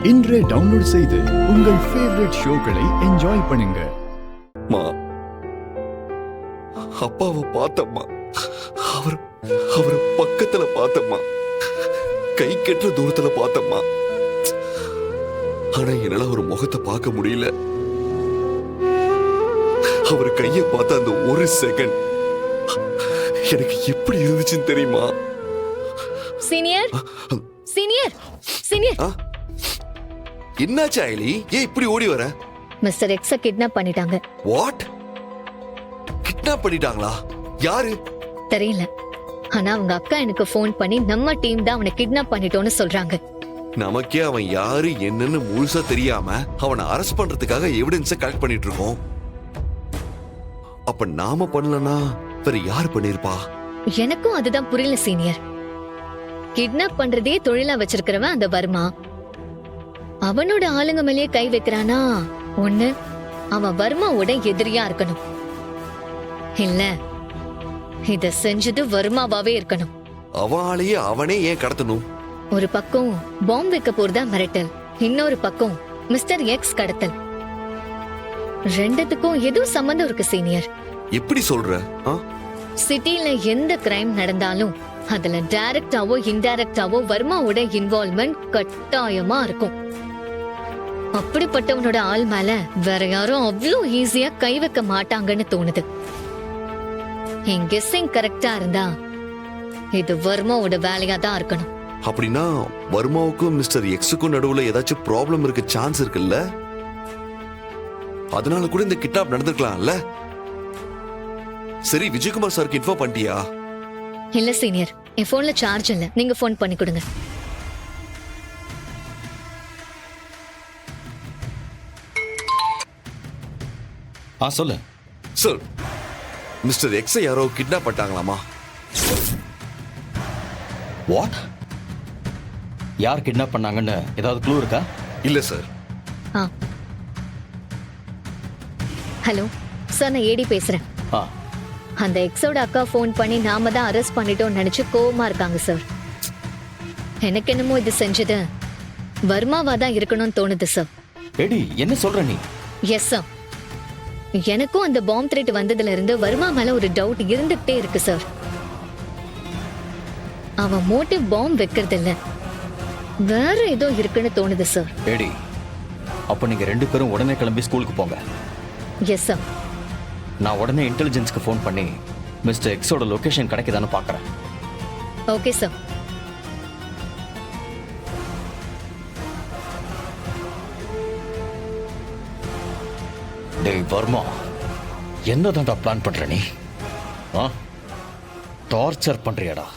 இன்றே டவுன்லோட் செய்து உங்கள் ஃபேவரட் ஷோக்களை என்ஜாய் பண்ணுங்க. அப்பாவை பார்த்தம்மா, அவர் பக்கத்துல பார்த்தம்மா, கை கெட்டுற தூரத்துல பார்த்தம்மா. ஆனா என்னால ஒரு முகத்தை பார்க்க முடியல. அவர் கைய பார்த்த அந்த ஒரு செகண்ட் எனக்கு எப்படி இருந்துச்சுன்னு தெரியுமா? சீனியர் சீனியர் சீனியர் என்னாச்சு ஐலி? ஏன் இப்படி ஓடி வர? மிஸ்டர் எக்ஸ கிட்னாப் பண்ணிட்டாங்க. வாட்? கிட்னாப் பண்ணிட்டாங்களா? யாரு? தெரியல. ஆனா அவங்க அக்கா எனக்கு போன் பண்ணி நம்ம டீம் தான் அவனை கிட்னாப் பண்ணிட்டோம்னு சொல்றாங்க. நமக்கே அவன் யாரு என்னன்னு முழுசா தெரியாம அவனை அரெஸ்ட் பண்றதுக்காக எவிடன்ஸ கலெக்ட் பண்ணிட்டு இருக்கோம். அப்ப நாம பண்ணலனா வேற யார் பண்ணிருப்பா? எனக்கும் அதுதான் புரியல சீனியர். கிட்னாப் பண்றதே தொழிலா வச்சிருக்கிறவன் அந்த வர்மா. அவனோட ஆளுங்க மேலேயே கை வைக்கிறானா, ஒண்ணு அவன் வர்மாவோட எதிரியா இருக்கணும், இல்ல இத செஞ்சது வர்மாவாவே இருக்கணும். அவனாலேயே அவனே ஏன் கடத்தணும்? ஒரு பக்கம் பாம்பு வைக்க போறதா மிரட்டல், இன்னொரு பக்கம் மிஸ்டர் எக்ஸ் கடத்தல். ரெண்டுத்துக்கும் ஏதோ சம்பந்தம் இருக்கு சீனியர். எப்படி சொல்ற? சிட்டில எந்த கிரைம் நடந்தாலும் அதுல டைரக்டாவோ இன்டைரக்டாவோ வர்மாவோட இன்வால்வ்மெண்ட் கட்டாயமா இருக்கும். அப்படிப்பட்டவனோட ஆள் மேல வேற யாரும் அவ்வளவு ஈஸியா கை வைக்க மாட்டாங்கன்னு தோணுது. என் கெஸ்ஸிங் கரெக்டா இருந்தா இது வர்மாவோட வேலையா தான் இருக்கணும். அப்படின்னா வர்மாவுக்கும் மிஸ்டர் எக்ஸுக்கும் நடுவுல ஏதாச்சும் ப்ராப்ளம் இருக்க சான்ஸ் இருக்குல்ல? அதனால கூட இந்த கிட்னாப் நடந்திருக்கலாம்ல? சரி, விஜயகுமார் சாருக்கு இன்ஃபார்ம் பண்ணிட்டியா? இல்ல சீனியர், என் போன்ல சார்ஜ் இல்ல. நீங்க போன் பண்ணி கொடுங்க. சொல்லு சார். மிஸ்டர் எக்ஸை யாரோ கிட்னாப் பண்ணிட்டாங்களாமா? வாட்? யார் கிட்னாப் பண்ணாங்கன்னு ஏதாவது க்ளூ இருக்கா? இல்ல சார். ஹலோ சார், நான் ஏடி பேசுறேன். அந்த எக்ஸோட அக்கா போன் பண்ணி நாம தான் அரெஸ்ட் பண்ணிட்டோம் நினைச்சு கோவமா இருக்காங்க சார். எனக்கு என்னமோ இது செஞ்சது வர்மாவா தான் இருக்கணும்னு தோணுது சார். ஏடி, என்ன சொல்ற நீ? எஸ் சார், எனக்கும் அந்த பாம்பு த்ரெட் வந்ததுல இருந்து வர்மா மேல ஒரு டவுட் இருந்துகிட்டே இருக்கு சார். அவன் மோட்டிவ் பாம்பு வைக்கிறது இல்ல, வேற ஏதோ இருக்குன்னு தோணுது சார். ஏடி, அப்ப நீங்க ரெண்டு பேரும் உடனே கிளம்பி ஸ்கூலுக்கு போங்க. Yes sir. நான் உடனே இன்டெலிஜென்ஸ்க்கு ஃபோன் பண்ணி மிஸ்டர் எக்ஸோட லொகேஷன் கிடைக்குதான்னு பார்க்கறேன். Okay sir. டேய் வர்மா, என்னதான்டா பிளான் பண்ற நீ? டார்ச்சர் பண்றியாடா?